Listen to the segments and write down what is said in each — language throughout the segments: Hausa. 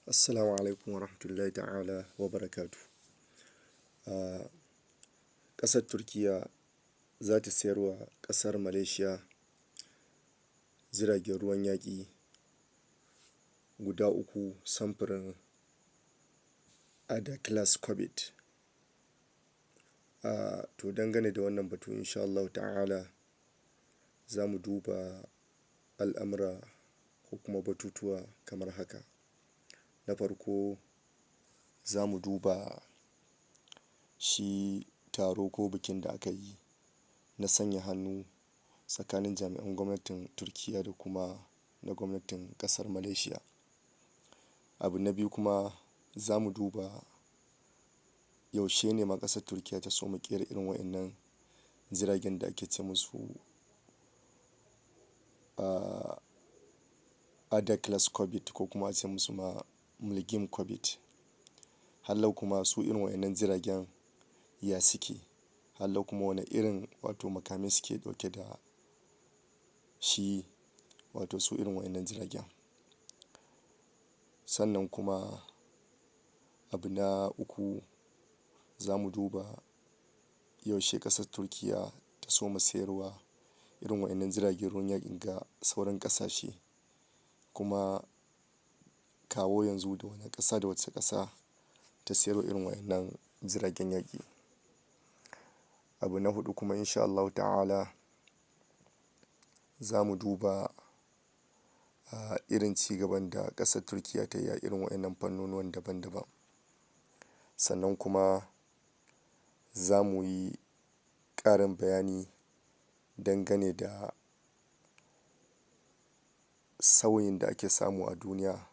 Assalamu alaikum wa rahmatullahi ta'ala wa barakatu. Ƙasar Turkiyya za ta sayar wa ƙasar Malaysia jiragen ruwan yaƙi guda uku samfurin Ada Class Corvette. To dangane da wannan batu insha Allah ta'ala za mu duba al'amura ko kuma batutuwa kamar haka. Na farko za mu duba shi taro ko bikin da aka yi na sanya hannu tsakanin jami'an gwamnatin Turkiyya da kuma na gwamnatin ƙasar Malaysia. Abu na biyu kuma za mu duba yaushe ne ma ƙasar Turkiyya ta soma ƙera irin waɗannan jiragen da ake ce musu Ada Class Corvette ko kuma a ce musu ma Milgem Corvette. Hallau kuma su irin waɗannan jiragen ya suke, hallau kuma wane irin wato makamai suke ɗauke da shi, wato su irin waɗannan jiragen. Sannan kuma abu na uku za mu duba yaushe ƙasar Turkiyya ta soma sayarwa irin waɗannan jiragen ruwan yaƙin ga sauran ƙasashe, kuma kawo yanzu da wane ƙasa da wacce ƙasa ta sayarwa irin waɗannan jiragen yaƙi. Abu na huɗu kuma insha Allahu ta'ala za mu duba irin cigaban da ƙasar Turkiyya ta yi a irin waɗannan fannonuwan daban-daban. Sannan kuma za mu yi ƙarin bayani dangane da sauyin da ake samu a duniya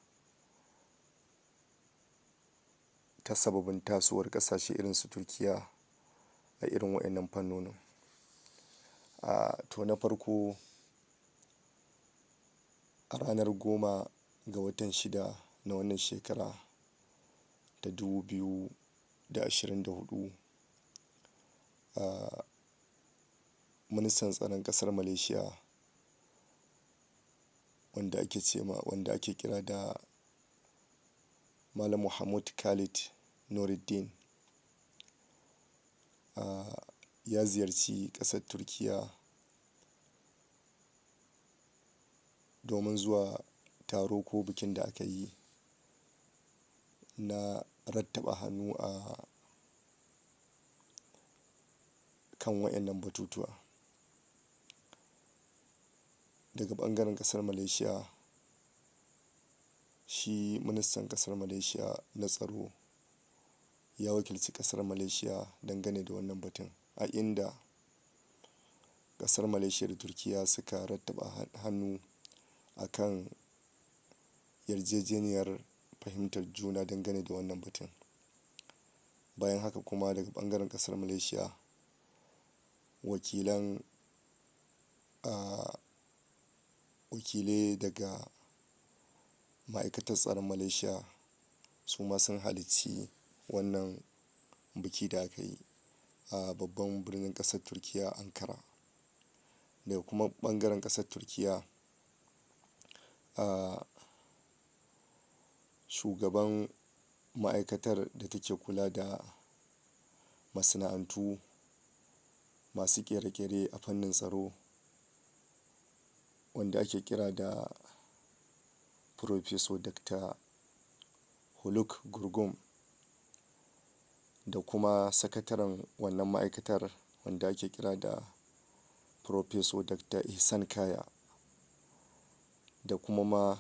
ta sababin tasowar ƙasashe irin su Turkiyya a irin waɗannan fannonin. To na farko, a ranar 10 ga watan 6 na wannan shekara ta 2024, ministan tsaron ƙasar Malaysia wanda ake kira da Malam Muhammad Khalid Nuruddin ya ziyarci ƙasar Turkiyya domin zuwa taro ko bikin da aka yi na rattaba hannu a kan waɗannan batutuwa. Daga ɓangaren ƙasar Malaysia, shi ministan ƙasar Malaysia na tsaro ya wakilci ƙasar Malaysia dangane da wannan batun, a inda ƙasar Malaysia da Turkiyya suka rattaba hannu a kan yarjejeniyar fahimtar juna dangane da wannan batun. Bayan haka kuma daga ɓangaren ƙasar Malaysia, wakilai daga ma'aikatar tsaron Malaysia su ma sun halarci wannan biki da aka yi a babban birnin ƙasar Turkiyya, Ankara. Daga kuma ɓangaren ƙasar Turkiyya, shugaban ma'aikatar da take kula da masana'antu masu ƙere-ƙere a fannin tsaro wanda ake kira da Professor Dr. Huluk Gurgum, da kuma sakataren wannan ma'aikatar wanda ake kira da Professor Dr. Ihsan Kaya, da kuma ma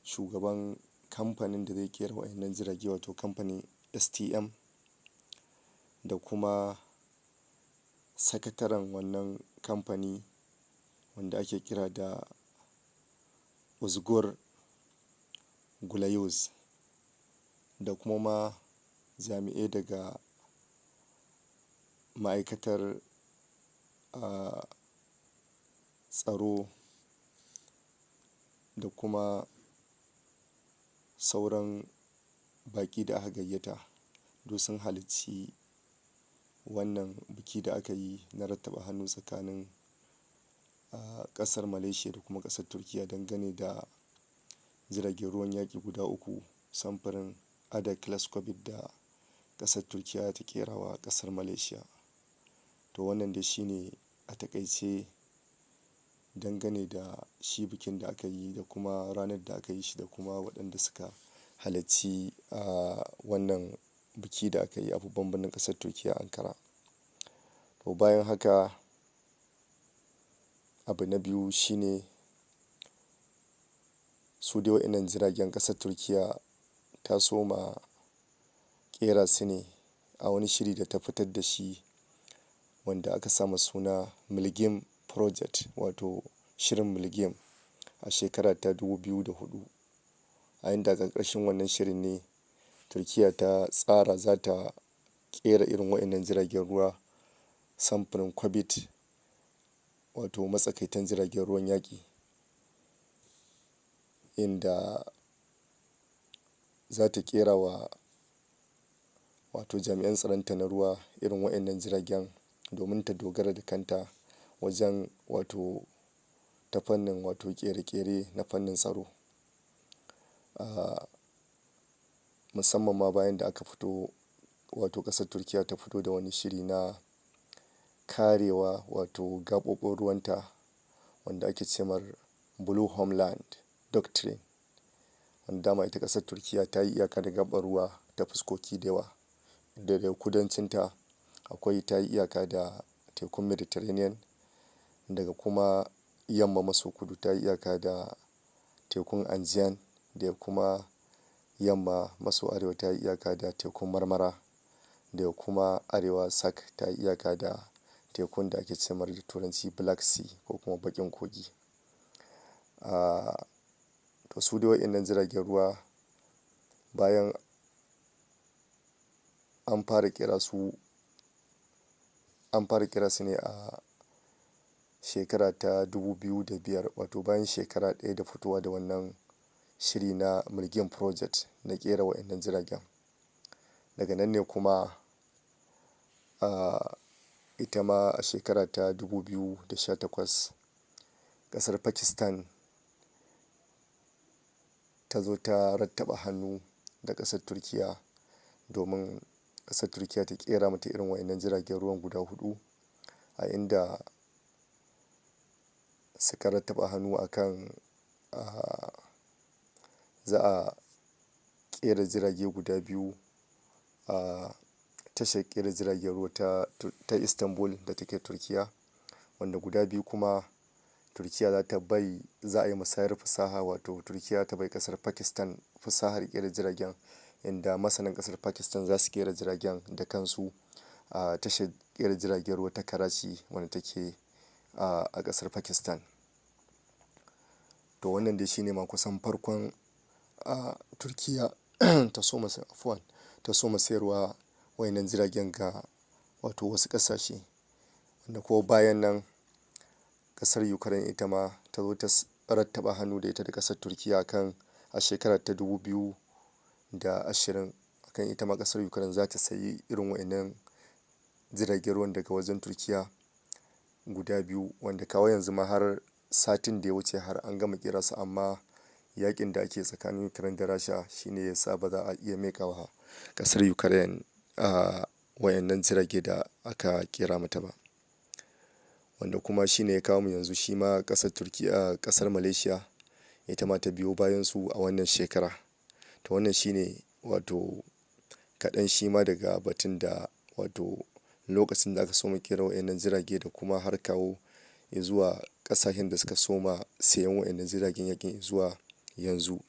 shugaban kamfanin da zai ƙera waɗannan jirage wato kamfanin STM, da kuma sakataren wannan kamfani wanda ake kira da Ozgur Gulayuz, da kuma ma jami'ai daga ma'aikatar tsaro da kuma sauran baƙi da aka gayyata duk sun halarci wannan biki da aka yi na rattaba hannu tsakanin ƙasar Malaysia da kuma ƙasar Turkiyya dangane da jiragen ruwan yaƙi guda 3 samfurin Ada class Cobit da ƙasar Turkiya ta ƙera wa ƙasar Malaysia. To wannan dai shine a taƙaice dangane da shi bikin da aka yi da kuma ranar da aka yi shi da kuma waɗanda suka halarci wannan biki da aka yi a babban birnin ƙasar Turkiya, Ankara. To bayan haka abu na biyu shine su dai waɗannan jiragen ƙasar Turkiya ta soma ƙera su ne a wani shiri da ta fitar da shi wanda aka sa masa suna Milgem Project, wato shirin Milgem, a shekara ta 2004. A inda a ƙarƙashin wannan shirin ne Turkiya ta tsara za ta ƙera irin waɗannan jiragen ruwa samfurin Cobit, wato matsakaitan jiragen ruwan yaƙi, inda za ta ƙera wa wato jami'an tsaronta na ruwa irin waɗannan jiragen domin ta dogara da kanta wajen wato ta fannin wato ƙere-ƙere na fannin tsaro. Musamman ma bayan da aka fito wato ƙasar Turkiya ta fito da wani shiri na karewa wato gaɓoɓin ruwanta wanda ake ce mar Blue Homeland Doctrine, wanda dama ita ƙasar Turkiya ta yi iyaka da gaɓar ruwa ta fuskoki da yawa. Daga kudancinta akwai ta yi iyaka da tekun Mediterranean, daga kuma yamma maso kudu ta yi iyaka da tekun Aegean, da kuma yamma maso arewa ta yi iyaka da tekun Marmara, da kuma arewa sak ta yi iyaka da tekun da ake ce mar da turanci Black Sea ko kuma baƙin kogi. To su dai waɗannan jiragen ruwa bayan an fara ƙera su ne a shekara ta 2005, wato bayan shekara ɗaya da fitowa da wannan shiri na Milgem Project na ƙera waɗannan jiragen. Daga nan ne kuma ita ma a shekara ta 2018 ƙasar Pakistan ta zo ta rattaba hannu da ƙasar Turkiya domin ƙasar Turkiya ta ƙera mata irin waɗannan jiragen ruwan guda 4, a inda suka rattaba hannu akan za a ƙera jirage guda 2 a tashar ƙera jiragen ruwa ta Istanbul da take Turkiya, wanda guda 2 kuma Turkiya za a yi musayar fasaha, wato Turkiya ta bai ƙasar Pakistan fasahar ƙera jiragen, inda masanan ƙasar Pakistan za su ƙera jiragen da kansu a tashar ƙera jiragen ruwa ta Karachi wanda take a ƙasar Pakistan. To wannan dai shine ma kusan farkon Turkiya ta soma sayarwa waɗannan jiragen ga wato wasu ƙasashe, wanda kuma bayan nan ƙasar Ukraine ita ma ta zo ta rattaba hannu da ita da ƙasar Turkiya a shekara ta 2020 akan ita ma ƙasar Ukraine za ta sayi irin waɗannan jiragen ruwan daga wajen Turkiya guda 2, wanda kawo yanzu ma har satin da ya wuce har an gama ƙera su, amma yaƙin da ake tsakanin Ukraine da Rasha shine ya sa ba za a iya miƙa wa ƙasar Ukraine waɗannan jirage da aka ƙera mata ba. Wanda kuma shine ya kawo mu yanzu shi ma ƙasar Malaysia ita ma ta biyo bayan su a wannan shekara. To wannan shine wato kaɗan shi ma daga batun da wato lokacin da aka soma ƙera waɗannan jirage da kuma har kawo zuwa ƙasashen da suka soma sayen waɗannan jiragen yaƙin zuwa yanzu.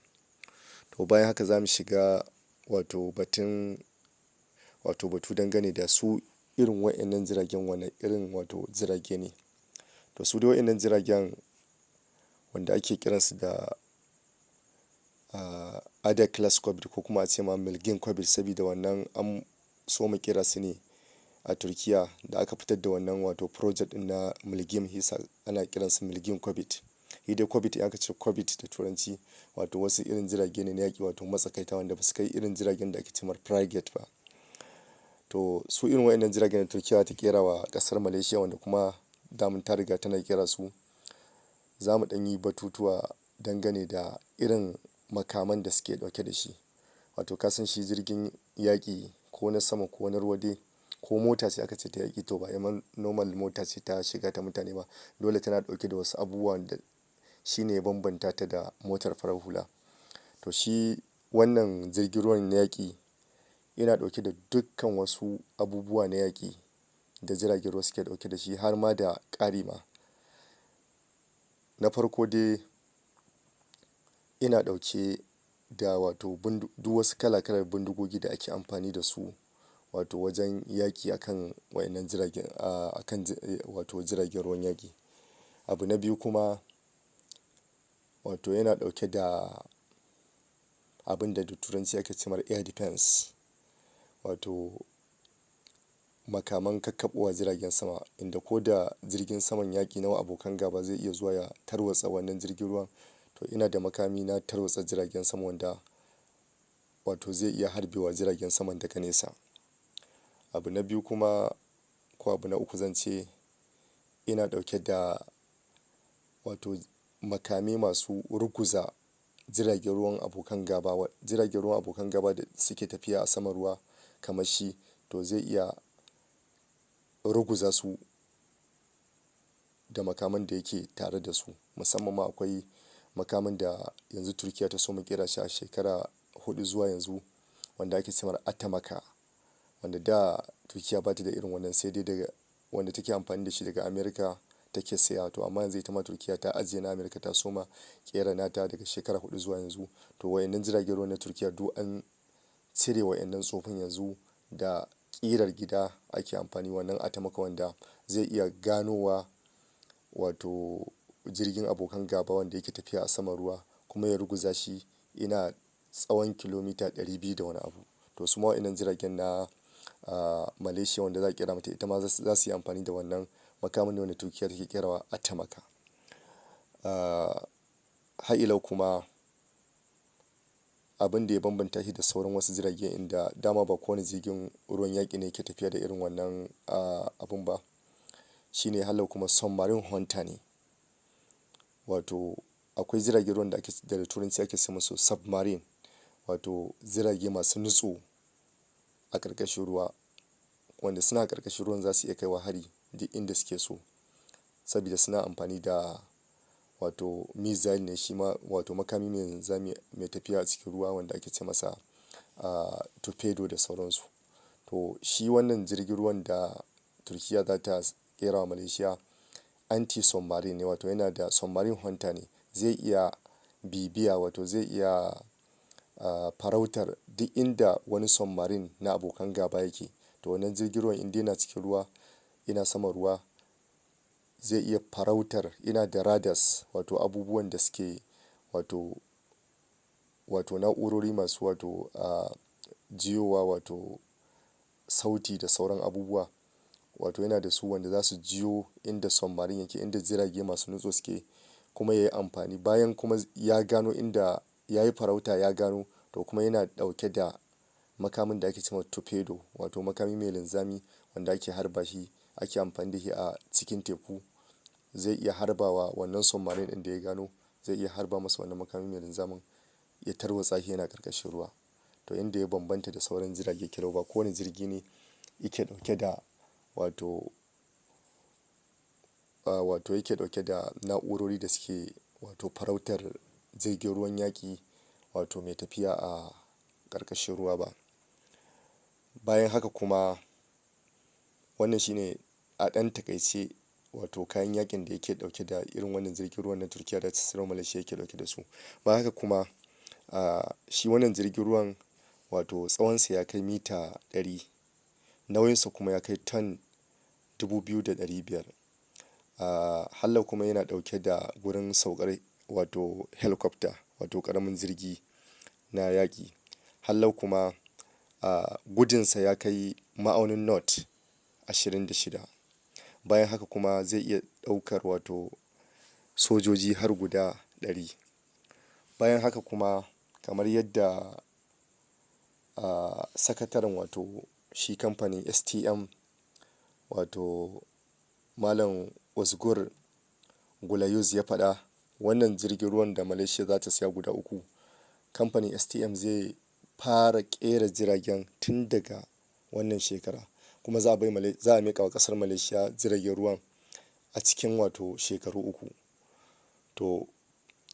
To bayan haka za mu shiga wato batu dangane da su irin waɗannan jiragen wane irin wato jirage ne. To su dai waɗannan jiragen wanda ake kiransu da Ada class Cobit ko kuma a ce ma Milgem Cobit, saboda wannan an soma ƙera su ne a Turkiya da aka fitar da wannan wato project ɗin na Milgem, hisa ana kiransu Milgem Cobit. Shi dai Cobit in aka ce Cobit da turanci wato wasu irin jirage ne na yaƙi wato matsakaita wanda ba su kai irin jiragen da ake ce mar frigate ba. To su irin waɗannan jiragen da Turkiya ta ƙera wa ƙasar Malaysia, wanda kuma daman ta riga tana ƙera su, za mu ɗan yi batutuwa dangane da irin makaman da suke ɗauke da shi. Wato kasan shi jirgin yaƙi ko na sama ko na ruwa dai ko mota ce aka ce ta yaƙi to ba normal mota ce ta shiga ta mutane ba, dole tana ɗauke da wasu abubuwan da shi ne ya bambanta ta da motar farar hula. To shi wannan jirgin ruwan na yaƙi yana ɗauke da dukkan wasu abubuwa na yaƙi da jiragen ruwa suke ɗauke da shi har ma da ƙari ma. Na farko dai ina ɗauke da wato duk wasu kala kalar bindigogi da ake amfani da su wato wajen yaƙi akan waɗannan jiragen wato jiragen ruwan yaƙi. Abu na biyu kuma wato yana ɗauke da abin da turanci ake ce mar air defense, wato makaman kakkaɓowa jiragen sama, inda ko da jirgin saman yaƙi na abokan gaba zai iya zuwa ya tarwatsa wannan jirgin ruwan, to ina da makami na tarwatsa jiragen sama wanda wato zai iya harbewa jiragen saman daga nesa. Abu na biyu kuma ko abu na uku zan ce ina ɗauke da wato makamai masu ruguza jiragen ruwan abokan gaba. Jiragen ruwan abokan gaba da suke tafiya a saman ruwa kamar shi to zai iya ruguza su da makaman da yake tare da su. Musamman ma akwai makamin da yanzu Turkiya ta soma ƙera shi a shekara 4 zuwa yanzu wanda ake ce mar Atamaka, wanda da Turkiya ba ta da irin wannan sai dai daga wanda take amfani da shi daga Amerika take saya. To amma yanzu ita ma Turkiya ta ajiye na Amerika ta soma ƙera nata daga shekara 4 zuwa yanzu. To waɗannan jiragen ruwa na Turkiya duk an cire waɗannan tsofin yanzu da ƙirar gida ake amfani wannan Atamaka wanda zai iya ganowa wato jirgin abokan gaba wanda yake tafiya a saman ruwa kuma ya ruguza shi ina tsawon kilomita 200 da wani abu. To su ma waɗannan jiragen na Malaysia wanda za a ƙera mata ita ma za su yi amfani da wannan makamin ne wanda Turkiya take ƙerawa Atamaka. Har ilau kuma abin da ya bambanta shi da sauran wasu jirage inda dama ba kowane jirgin ruwan yaƙi ne yake tafiya da irin wannan abun ba, shine hallau kuma submarine hunter ne. Wato akwai jiragen ruwan da turanci ake ce musu submarine, wato jirage masu nutso a ƙarƙashin ruwa wanda suna ƙarƙashin ruwan za su iya kaiwa hari duk inda suke so saboda suna amfani da wato missile ne shi ma wato makami mai linzami mai tafiya a cikin ruwa wanda ake ce masa torpedo da sauransu. To shi wannan jirgin ruwan da Turkiya za ta ƙera wa Malaysia anti-submarine ne, wato yana da submarine hunter ne, zai iya bibiya wato zai iya farautar duk inda wani submarine na abokan gaba yake. To wannan jirgin ruwan indai yana cikin ruwa yana saman ruwa zai iya farautar, yana da radars wato abubuwan da suke wato na'urori masu wato jiyowa wato sauti da sauran abubuwa, wato yana da su wanda za su jiyo inda submarine yake, inda jirage masu nutso suke kuma ya yi amfani bayan kuma ya gano inda ya yi farauta ya gano. To kuma yana ɗauke da makamin da ake ce ma torpedo, wato makami mai linzami wanda ake harba shi ake amfani da shi a cikin teku. Zai iya harbawa wannan submarine ɗin da ya gano, zai iya harba masa wannan makami mai linzamin ya tarwatsa shi yana ƙarƙashin ruwa. To inda ya bambanta da sauran jirage kenan ba kowane jirgi ne yake ɗauke da wato yake ɗauke da na'urori da suke wato farautar jirgin ruwan yaƙi wato mai tafiya a ƙarƙashin ruwa ba. Bayan haka kuma wannan shine a ɗan taƙaice wato kayan yaƙin da yake ɗauke da irin wannan jirgin ruwan na Turkiya da ta Malaysia yake ɗauke da su. Bayan haka kuma shi wannan jirgin ruwan wato tsawonsa ya kai mita 100, nauyinsa kuma ya kai ton 2,500. Hallau kuma yana ɗauke da gurin saukar wato helicopter wato ƙaramin jirgi na yaƙi. Hallau kuma gudunsa ya kai ma'aunin knot 26. Bayan haka kuma zai iya ɗaukar wato sojoji har guda 100. Bayan haka kuma kamar yadda sakataren wato shi kamfanin STM wato Malam Ozgur Gulayuz ya faɗa, wannan jirgin ruwan da Malaysia za ta saya guda 3 kamfanin STM zai fara ƙera jiragen tun daga wannan shekara, kuma za a miƙa wa ƙasar Malaysia jiragen ruwan a cikin wato shekaru 3. To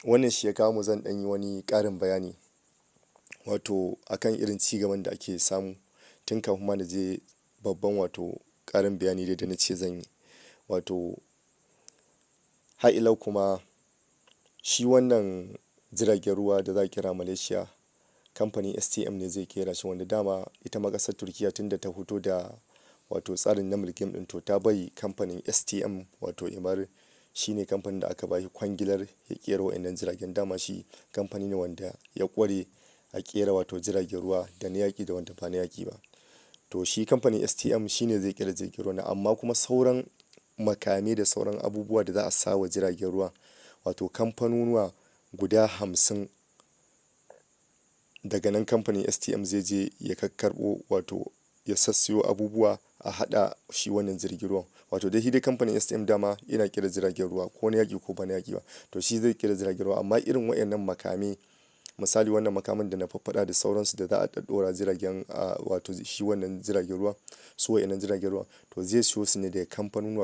wannan shi ya kawo mu zan ɗan yi wani ƙarin bayani wato akan irin cigaban da ake samu tun kafin ma na je babban wato ƙarin bayani da na ce zan yi. Wato har ilau kuma shi wannan jiragen ruwa da za a kira Malaysia, kamfanin STM ne zai kera shi, wanda dama ita ma ƙasar Turkiya tun da ta fito da wato tsarin na mulkin ɗin to ta bai kamfanin STM wato Emaar shi ne kamfanin da aka ba shi kwangilar ya kera wa'annan jiragen. Dama shi kamfani ne wanda ya ƙware a kera wato jiragen ruwa da na yaƙi da wanda ba na yaƙi ba. To shi kamfanin STM shi ne zai kera jirgin ruwa, amma kuma sauran makamai da sauran abubuwa da za a sa wa jiragen ruwa wato kamfanunuwa guda 50 daga nan kamfanin STM zai je ya kakkarɓo wato ya sassiyo abubuwa a haɗa shi wannan jirgin ruwan. Wato dai shi dai kamfanin STM dama yana kera jiragen ruwa ko na yaƙi ko ba na yaƙi ba, to shi zai kera jiragen ruwa, amma irin waɗannan makamai misali wannan makaman da na faffaɗa da sauransu da za a ɗaɗɗora jiragen wato shi wannan jiragen ruwa, su waɗannan jiragen ruwa to zai siyo su ne daga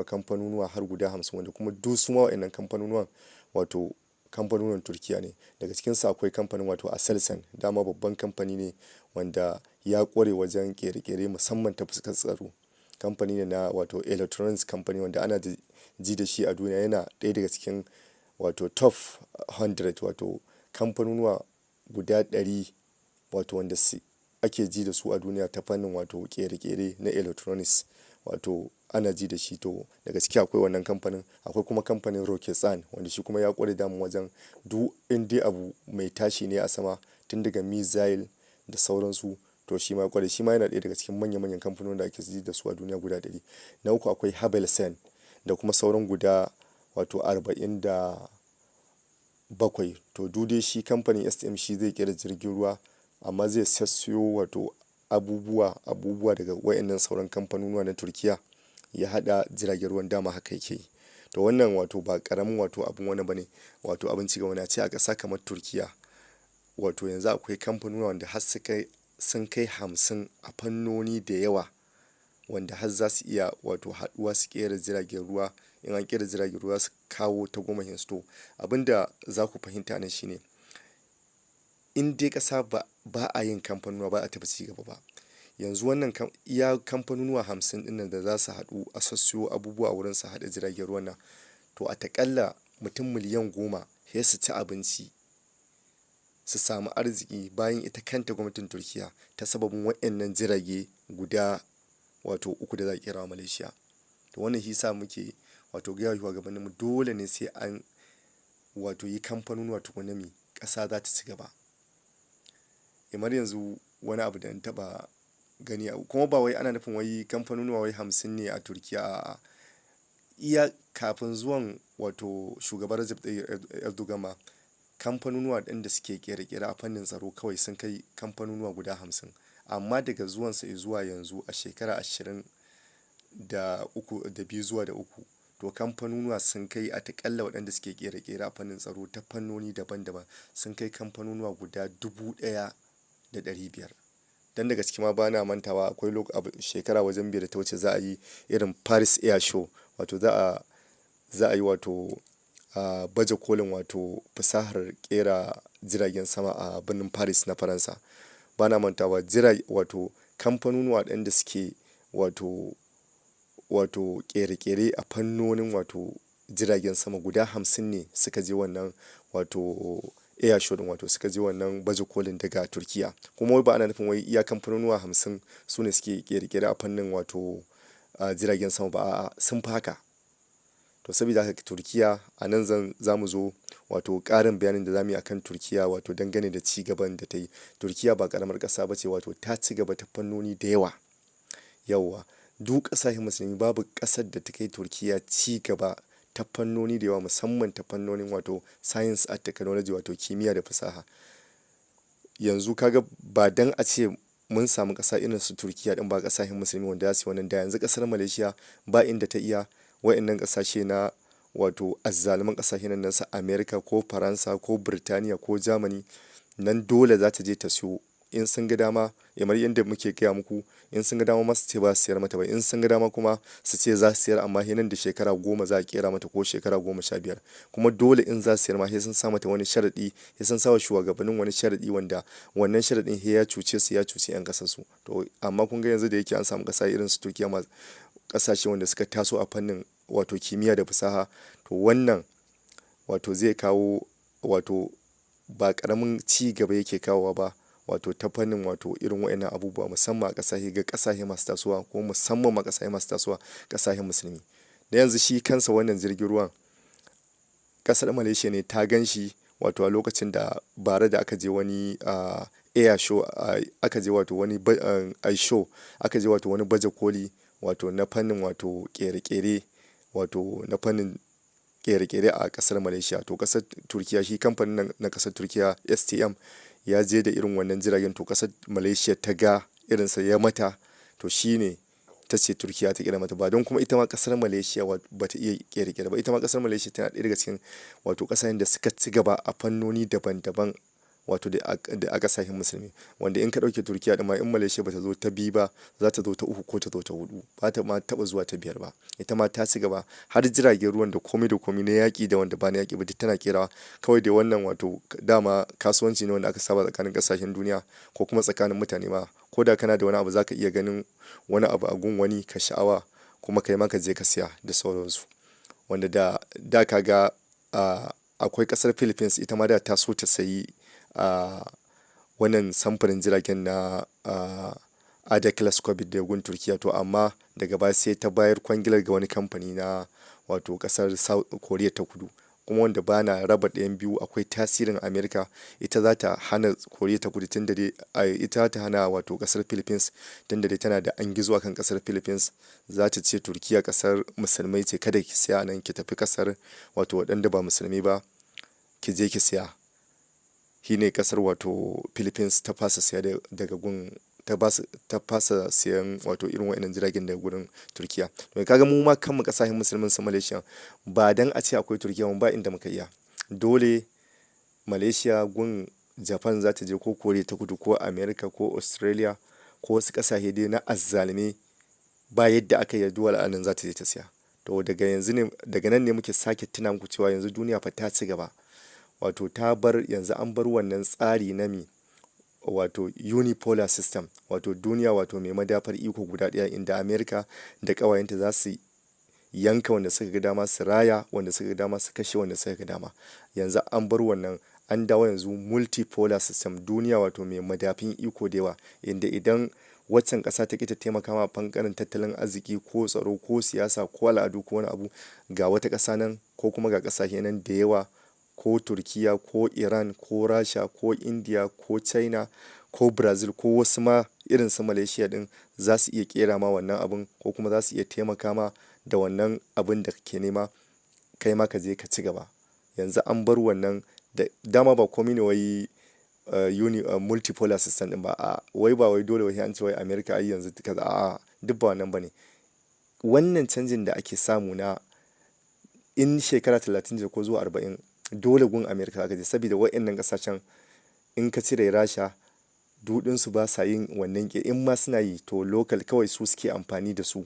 kamfanunuwa har guda 50, wanda kuma duk su ma waɗannan kamfanunuwan wato kamfanunuwan Turkiya ne. Daga cikinsu akwai kamfanin wato Aselsan, dama babban kamfani ne wanda ya ƙware wajen ƙere-ƙere musamman ta fuskar tsaro. Kamfani ne na wato electronics company wanda ana ji da shi a duniya, yana ɗaya daga cikin wato top 100 wato kamfanunuwa guda 100 wato wanda ake ji da su a duniya ta fannin wato ƙere-ƙere na electronics, wato ana ji da shi. To daga ciki akwai wannan kamfanin, akwai kuma kamfanin Roketsan wanda shi kuma ya ƙware dama wajen duk inda abu mai tashi ne a sama tun daga missile da sauransu, to shi ma ya ƙware, shi ma yana ɗaya daga cikin manya-manyan kamfanonin da ake ji da su a duniya guda 100. Na uku akwai Havelsan da kuma sauran guda wato 47. To duk dai shi kamfanin STM shi zai kera jirgin ruwa, amma zai sassiyo wato abubuwa daga waɗannan sauran kamfanunuwa na Turkiya ya haɗa jiragen ruwan, dama haka yake yi. To wannan wato ba ƙaramin wato abun wani bane, wato abin cigaba ne a ce a ƙasa kamar Turkiya wato yanzu akwai kamfanunuwa wanda har sun kai 50 a fannoni da yawa, wanda har za su iya wato haɗuwa su kera jiragen ruwa. In an kera jiragen ruwa su kawo tagomashin su. To abinda za ku fahimta nan shine in dai ƙasa ba a yin kamfanunuwa ba a taɓa cigaba ba. Yanzu wannan iya kamfanunuwa 50 ɗin nan da za su haɗu a sassiyo abubuwa wurin su haɗa jiragen ruwan nan, to a taƙalla mutum miliyan 10 sai su ci abinci su samu arziki bayan ita kanta gwamnatin Turkiya ta sababin waɗannan jirage guda wato 3 da za a kera wa Malaysia. To wannan shi sa muke wato gaya wa shugabanninmu dole ne sai an wato yi kamfanunuwa tukuna ƙasa za ta ci gaba. Kamar yanzu wani abu da na taɓa gani kuma ba wai ana nufin wai kamfanunuwa wai 50 ne a Turkiya, a'a. Iya kafin zuwan wato shugaban Recep Tayyip Erdogan ma kamfanunuwa ɗin da suke ƙere-ƙere a fannin tsaro kawai sun kai kamfanunuwa guda 50, amma daga zuwansa zuwa yanzu a shekara 23 zuwa da 3 to kamfanunuwa sun kai a taƙalla waɗanda suke ƙere-ƙere a fannin tsaro ta fannoni daban-daban sun kai kamfanunuwa guda 1,500. Dan daga ciki ma ba na mantawa akwai shekara wajen 5 da ta wuce za a yi irin Paris Air Show, wato za a yi wato baje kolin wato fasahar ƙera jiragen sama a birnin Paris na Faransa. Ba na mantawa wato kamfanunuwa waɗanda suke wato ƙere-ƙere a fannonin wato jiragen sama guda 50 ne suka je wannan wato air show din, wato suka je wannan baje kolin daga Turkiya. Kuma wai ba ana nufin wai iya kamfanunuwa 50 su ne suke ƙere-ƙere a fannin wato jiragen sama ba, a'a sun fi haka. To saboda haka Turkiya a nan za mu zo wato ƙarin bayanin da za mu yi akan Turkiya wato dangane da cigaban da ta yi. Turkiya ba ƙaramar ƙasa ba ce, wato ta ci gaba ta fannoni da yawa. Yawwa duk ƙasashen musulmi babu ƙasar da ta kai Turkiya ci gaba ta fannoni da yawa, musamman ta fannonin wato science and technology wato kimiyya da fasaha. Yanzu kaga ba dan a ce mun samu ƙasa irin su Turkiya din ba ƙasashen musulmi wanda za su yi wannan, da yanzu ƙasar Malaysia ba inda ta iya waɗannan ƙasashe na wato azzaluman ƙasashe nan su America ko Faransa ko Birtaniya ko Germany nan dole za ta je ta siyo. In sun ga dama, kamar yadda muke gaya muku, in sun ga dama ma su ce ba su sayar mata ba, in sun ga dama kuma su ce za su sayar amma sai nan da shekara 10 za a kera mata ko shekara 15. Kuma dole in za su sayar ma sai sun sa mata wani sharaɗi, sai sun sa wa shugabannin wani sharaɗi wanda wannan sharaɗin sai ya cuce su, ya cuci 'yan ƙasar su. To amma kun ga yanzu da yake an samu ƙasa irin su Turkiya ma, ƙasashe wanda suka taso a fannin wato kimiyya da fasaha, to wannan wato zai kawo wato ba ƙaramin ci gaba yake kawowa ba, wato ta fannin wato irin waɗannan abubuwa, musamman a ƙasashe, ga ƙasashe masu tasowa, ko musamman ma ƙasashe masu tasowa, ƙasashen musulmi. Da yanzu shi kansa wannan jirgin ruwan, ƙasar Malaysia ne ta gan shi wato a lokacin da bara da aka je wani air show, aka je wato wani show, aka je wato wani baje koli wato na fannin wato ƙere-ƙere, wato na fannin ƙere-ƙere a ƙasar Malaysia. To ƙasar Turkiya, shi kamfanin na ƙasar Turkiya STM ya je da irin wannan jiragen, to ƙasar Malaysia ta ga irinsa ya mata, to shi ne ta ce Turkiya ta ƙera mata. Ba don kuma ita ma ƙasar Malaysia ba ta iya ƙere-ƙere ba, ita ma ƙasar Malaysia tana ɗaya daga cikin wato ƙasashen da suka ci gaba a fannoni daban-daban wato da a ƙasashen musulmi, wanda in ka ɗauke Turkiya ɗin ma, in Malaysia ba ta zo ta biyu ba, za ta zo ta uku ko ta zo ta huɗu, ba ta ma taɓa zuwa ta biyar ba. Ita ma ta ci gaba, har jiragen ruwan da komai da komai na yaƙi da wanda ba na yaƙi ba duk tana ƙerawa. Kawai dai wannan wato dama kasuwanci ne wanda aka saba tsakanin ƙasashen duniya, ko kuma tsakanin mutane ma. Ko da kana da wani abu za ka iya ganin wani abu a gun wani ka sha'awa, kuma kai ma ka je ka siya da sauransu. Wanda da ka ga akwai ƙasar Philippines, ita ma da ta so ta sayi wannan samfurin jiragen na Ada Kileskovit da gun Turkiya, to amma daga baya sai ta bayar kwangilar ga wani kamfani na wato ƙasar Koriya ta Kudu. Kuma wanda ba na raba ɗayan biyu, akwai tasirin Amerika, ita za ta hana Koriya ta Kudu tun da dai ita za ta hana wato ƙasar Philippines tun da dai tana da an gizo akan ƙasar Philippines. Za ta ce Turkiya ƙasar musulmai ce, kada ki siya nan, ki tafi ƙasar wato waɗanda ba musulmi ba ki je ki siya. Shi ne ƙasar wato Philippines ta fasa siya daga gun, ta fasa siyan wato irin waɗannan jiragen daga gurin Turkiya. To kaga mu ma kanmu ƙasashen musulmin su Malaysia, ba dan a ce akwai Turkiya ba inda muka iya. Dole Malaysia gun Japan za ta je, ko Koriya ta Kudu, ko America, ko Australia, ko wasu ƙasashe dai na azzalume, ba yadda aka yi dole a nan za ta je ta siya. To daga nan ne muke sake tuna muku cewa yanzu duniya fa ta ci gaba. Wato yanzu an bar wannan tsari na wato unipolar system, wato duniya wato mai madafar iko guda ɗaya, inda America da ƙawayenta za su yanka wanda suka ga dama, su raya wanda suka ga dama, su kashe wanda suka ga dama. Yanzu an bar wannan, an dawo yanzu multipolar system, duniya wato mai madafin iko da yawa, inda idan waccan ƙasa ta ƙi ta taimaka ma ɓangaren tattalin arziki, ko tsaro, ko siyasa, ko al'adu, ko wani abu, ga wata ƙasa nan, ko kuma ga ƙasashe nan da yawa, ko Turkiya, ko Iran, ko Rasha, ko India, ko China, ko Brazil, ko wasu ma irin su Malaysia din, za su iya ƙera ma wannan abun, ko kuma za su iya taimaka ma da wannan abun da kake nema, kai ma ka je ka ci gaba. Yanzu an bar wannan, da dama ba komai ne wai multipolar system din ba. Wai ba wai dole wai an ce wai America ai yanzu kaza, duk ba wannan bane. Wannan canjin da ake samu na in shekara 30 ko zuwa 40, dole gun America aka je, saboda waɗannan ƙasashen in ka cire Rasha, dudinsu ba sa yin wannan in ma suna yi, to local kawai su suke amfani da su,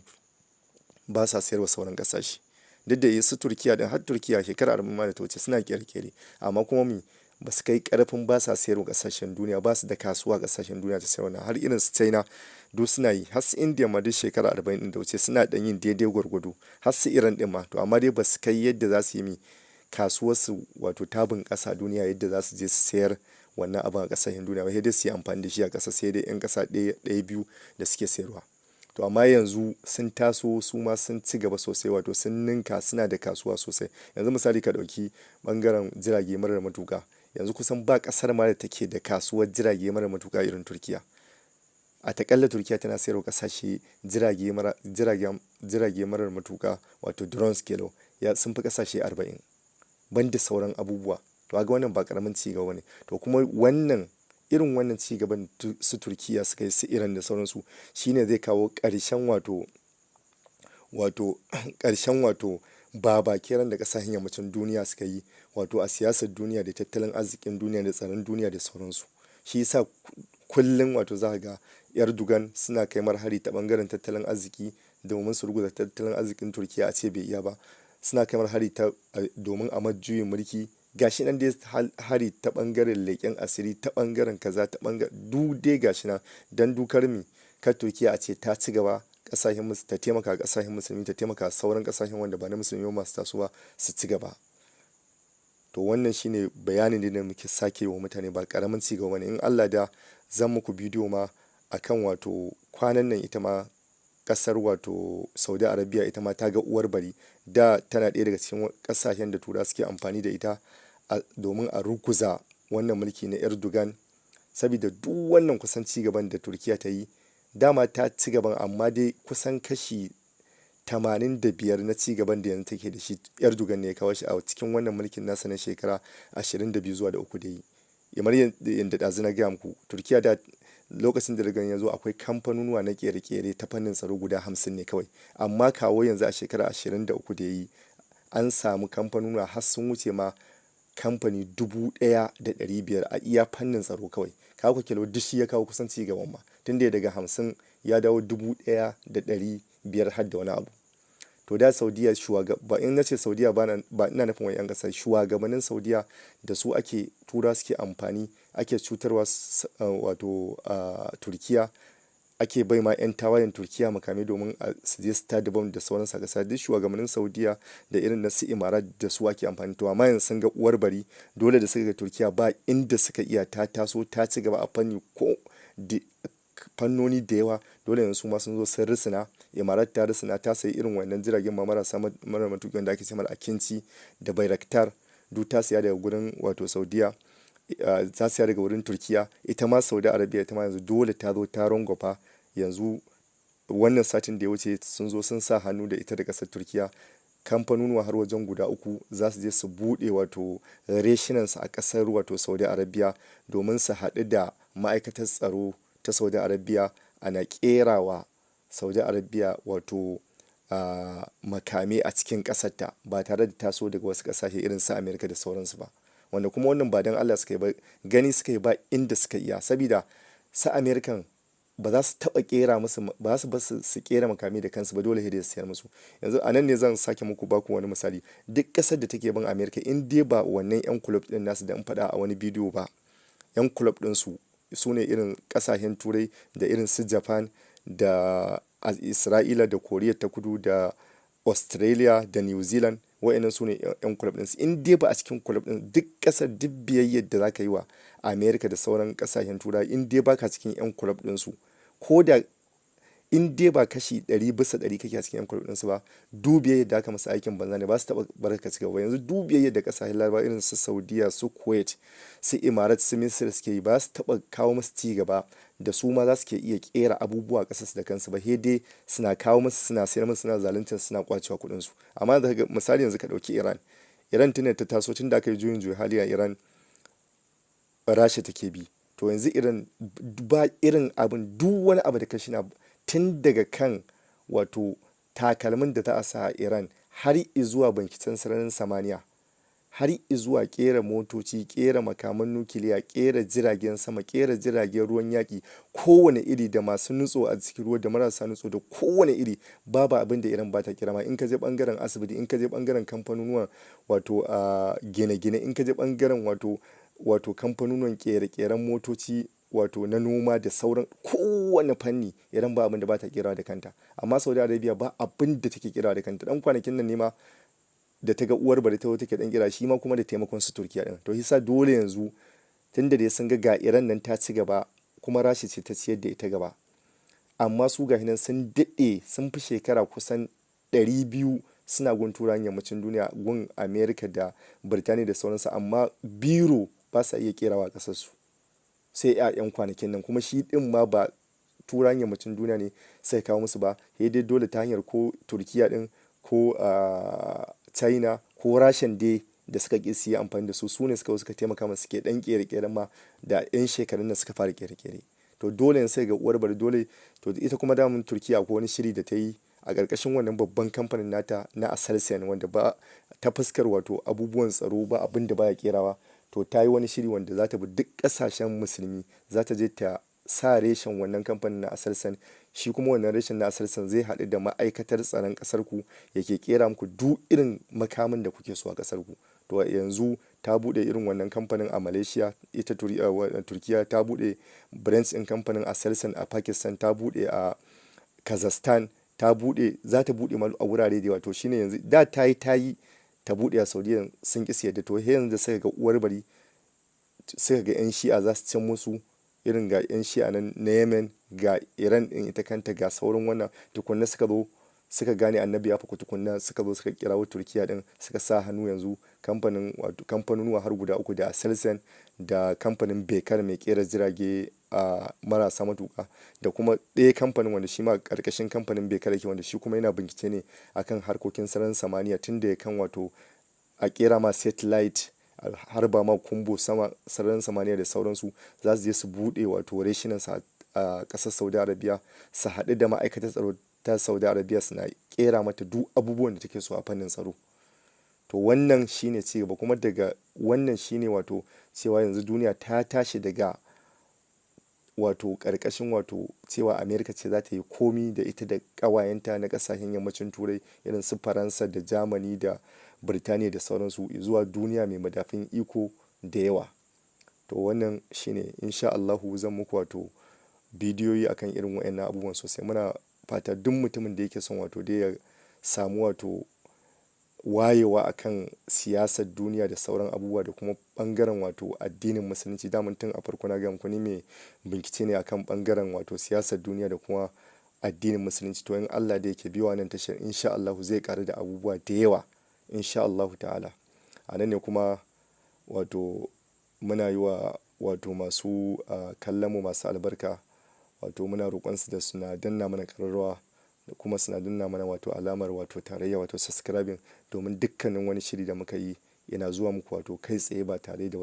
ba sa sayarwa sauran ƙasashe. Duk da su Turkiya din, har Turkiya shekara 40 ma da ta wuce suna ƙere-ƙere, amma kuma ba su kai ƙarfin ba sa sayarwa ƙasashen duniya, ba su da kasuwa ƙasashen duniya ta sayarwa. Har irin su China duk suna yi, har su India ma duk shekara 40 din da wuce suna ɗan yin daidai gwargwado, har su Iran din ma, to amma dai ba su kai yadda za su yi kasuwarsu wato ta bunƙasa duniya, yadda za su je su sayar wannan abin a ƙasashen duniya ba. Sai dai su yi amfani da shi a ƙasa, sai dai 'yan ƙasa ɗaya biyu da suke sayarwa. To amma yanzu sun taso, su ma sun ci gaba sosai, wato sun ninka, suna da kasuwa sosai. Yanzu misali ka ɗauki ɓangaren jirage marar matuƙa, yanzu kusan ba ƙasar ma da take da kasuwar jirage marar matuƙa irin Turkiya. A taƙalla Turkiya tana sayarwa ƙasashe jirage marar matuƙa, wato drones kenan, sun fi ƙasashe 40, banda sauran abubuwa. To ga wannan ba ƙaramin ci gaba ne. To kuma irin wannan ci gaban su Turkiya suka yi, su Iran da sauransu, shine zai kawo ƙarshen wato babakeran da kasashen yammacin duniya suka yi, wato a siyasar duniya da tattalin arzikin duniya da tsaron duniya da sauransu. Shi yasa kullum wato za ga Erdogan suna kai mar hari ta bangaren tattalin arziki domin su ruguza tattalin arzikin Turkiya a ce bai iya ba. Suna kai mar hari domin a juyin mulki. Gashi nan dai hari ta bangaren leƙen asiri, ta bangaren kaza, ta bangaren duk dai gashi nan dan dukar mi kar Turkiya a ce ta ci gaba, kasashen ta taimaka kasashen musulmi, ta taimaka sauran kasashen wanda ba na musulmi masu tasowa su ci gaba. To wannan shine bayanin da muke sake wa mutane, ba karamin ci gaba ne. In Allah da zan muku bidiyo ma akan wato kwanan nan ita ma kasar wato Saudi Arabia ita ma ta ga uwar bari. Da tana ɗaya daga cikin kasashen da tura suke amfani da ita domin a ruguza wannan mulki na Erdogan. Saboda duk wannan kusan ci gaban da Turkiya ta yi, dama ta ci gaban amma dai kusan kashi 85 na ci gaban da yanzu take da shi Erdogan ne ya kawo shi a cikin wannan mulkin nasa na shekara 22 zuwa da 3 da yi. Kamar yadda ɗazu na gaya muku, Turkiya da lokacin da Erdogan ya zo akwai kamfanonuwa na kere-kere ta fannin tsaro guda 50 ne kawai, amma kawo yanzu a shekara 23 da yi an samu kamfanonuwa har sun wuce ma kamfani 1,500 a iya fannin tsaro kawai. Kawo kilo duk shi ya kawo kusan ci gaban ma, tun da daga 50 ya dawo 1,500 har da wani abu. To da Saudiya ba in nace Saudiya ba ina nufin wai 'yan ƙasa, shugabannin Saudiya da su ake tura suke amfani, ake cutarwa wato Turkiya, ake bai ma 'yan tawayen Turkiya makamai domin su je su tada bom da sauransu a ƙasa. Duk shugabannin Saudiya da irin na su Imarat da su ake amfani. To amma yanzu sun ga uwar bari, dole da suka ga Turkiya ba inda suka iya ta taso ta ci gaba a fannoni da yawa, dole yanzu su ma sun zo sun risina. Imarat ta risina ta sayi irin wannan jiragen ma marasa mara matuƙi wanda ake cewa Akinci da Bayraktar, duk ta siya daga gurin wato Saudiya, ta siya daga wurin Turkiya. Ita ma Saudi Arabia ita ma yanzu dole ta zo ta rangwafa. Yanzu wannan satin da ya wuce sun zo sun sa hannu da ita da ƙasar Turkiya. Kamfanonuwa har wajen guda 3 za su je su buɗe wato reshinansu a ƙasar wato Saudi Arabia domin su haɗu da ma'aikatar tsaro ta Saudi Arabia, ana ƙerawa Saudi Arabia wato makame a cikin ƙasarta ba tare da taso daga wasu ƙasashe irin su Amerika da sauransu ba. Wanda kuma wannan ba don Allah suka yi ba, gani suka yi ba inda suka iya. Saboda su Amerikan ba za su taɓa ƙera musu, ba su ba su ƙera makami da kansu ba, dole sai dai su siyar musu. Yanzu a nan ne zan sake muku baku wani misali. Duk ƙasar da take bin Amerika in dai ba wannan 'yan kulob ɗin nasu da in faɗa a wani bidiyo ba, 'yan kulob ɗinsu su ne irin ƙasashen Turai da irin su Japan da Isra'ila da Koriya ta Kudu da Australia da New Zealand, wa'annan su ne 'yan kulob ɗinsu. In dai ba a cikin kulob ɗin, duk ƙasar duk biyayyar da za ka yi wa Amerika da sauran ƙasashen Turai, in dai ba ka cikin 'yan kulob ɗinsu, ko da in dai ba kashi 100% kake a cikin 'yan kulob ɗinsu ba, dubiyayyar da aka masa aikin banza ne, ba su taɓa barka ci gaba. Yanzu dubiyayyar da ƙasashen Larabawa irin su Saudiya, su Kuwait, su Imarat, su Misir suke yi, ba su taɓa kawo musu ci gaba da su ma za su ke iya ƙera abubuwa ƙasarsu da kansu ba. Sai dai suna kawo musu, suna sayar musu, suna zaluntar, suna kwacewa kuɗinsu. Amma misali yanzu ka ɗauki Iran tun da ta taso, tun da aka yi juyin juya hali a Iran, Rasha take bi. To yanzu Iran ba irin abin, duk wani abu da ka shi na, tun daga kan wato takalmin da za a sa a Iran har izuwa bankicen sararin samaniya, har izuwa ƙera motoci, ƙera makaman nukiliya, ƙera jiragen sama, ƙera jiragen ruwan yaƙi, kowane iri, da masu nutso a cikin ruwa da marasa nutso, da kowane iri, babu abin da Iran ba ta kira ma. In ka je bangaren asibiti, in ka je bangaren kamfanonuwan wato gine-gine, in ka je bangaren wato kamfanonuwan ƙere-ƙeren motoci wato na noma da sauran kowane fanni, Iran ba abin da ba ta kira da kanta. Amma Saudi Arabia ba abin da take kira da kanta. Dan kwanakin nan ne ma da ta ga uwar bari ta zo take dan kira, shi ma kuma da taimakon su Turkiya din. To yasa dole yanzu, tunda dai sun ga Iran nan ta ci gaba, kuma Rasha ce ta ciyar da ita gaba, amma su ga hinan sun daɗe, sun fi shekara kusan 200 suna gun turawan yammacin duniya, gun Amerika da Birtaniya da sauransu, amma biro ba sa iya kerawa a ƙasarsu sai 'yan kwanakin nan. Kuma shi din ma ba turawan yammacin duniya ne sai kawo musu ba, sai dai dole ta hanyar ko Turkiya din ko China ko Rashan dai da suka ƙi su yi amfani da su ne suka taimaka masu suke ɗan ƙere-ƙeren ma da 'yan shekarun nan suka fara ƙere-ƙere. To dole sai ga uwar bari dole. To ita kuma damun Turkiya ko wani shiri da ta yi a ƙarƙashin wannan babban kamfanin nata na Aselsan, wanda ba ta fuskar wato abubuwan tsaro ba abin da baya kerawa. To ta yi wani shiri wanda za ta bi duk ƙasashen musulmi, za ta je ta sa reshen wannan kamfanin na Aselsan. Shi kuma wannan reshen na Aselsan zai haɗu da ma'aikatar tsaron ƙasarku, yake kera muku duk irin makamin da kuke so a ƙasarku. To yanzu ta buɗe irin wannan kamfanin a Malaysia, ita Turkiya ta buɗe branch ɗin kamfanin Aselsan a Pakistan, ta buɗe a Kazakhstan, ta buɗe, za ta buɗe a wurare da yawa. To shine yanzu da ta yi ta buɗe a Saudiya sun ƙi su yadda. To yanzu suka ga uwar bari, suka ga 'yan Shi'a za su cin musu, irin ga 'yan Shi'a nan na Yemen, ga Iran ɗin ita kanta, ga sauran wannan, tukunna suka zo suka gane annabi ya faku, tukunna suka zo suka kirawo Turkiya ɗin suka sa hannu yanzu kamfanonuwa har guda uku, da Aselsan, da kamfanin Bekar mai kera jirage a marasa matuƙa, da kuma ɗaya kamfanin wanda shi ma ƙarƙashin kamfanin Bekar yake, wanda shi kuma yana bincike ne akan harkokin sararin samaniya, tun da ya kan wato a kera ma satellite, harba ma kumbo sama sararin samaniya da sauransu. Za su je su buɗe wato reshinansa a ƙasar Saudi Arabia, su haɗu da ma'aikatar tsaro ta Saudi Arabia, suna kera mata duk abubuwan da take so a fannin tsaro. To wannan shine ci gaba, kuma daga wannan shine wato cewa yanzu duniya ta tashi daga wato ƙarƙashin wato cewa America ce za ta yi komi da ita da ƙawayenta na ƙasashen yammacin Turai irin su Faransa da Germany da Birtaniya da sauransu, zuwa duniya mai madafin iko da yawa. To wannan shine, insha Allahu zan muku wato bidiyoyi akan irin waɗannan abubuwan sosai. Muna fata duk mutumin da yake son wato dai ya samu wato wayewa akan siyasar duniya da sauran abubuwa, da kuma ɓangaren wato addinin musulunci. Daman tun a farko na gaya muku ni mai bincike ne akan ɓangaren wato siyasar duniya da kuma addinin musulunci. To in Allah da yake biyo wannan tashar, insha Allahu zai ƙaru da abubuwa da yawa, insha Allahu ta'ala. A nan ne kuma wato muna yi wa wato masu kallon mu masu albarka, wato muna roƙonsu da suna danna mana ƙararrawa, da kuma suna danna mana wato alamar wato tarayya, wato subscribing, domin dukkanin wani shiri da muka yi yana zuwa muku wato kai tsaye ba tare da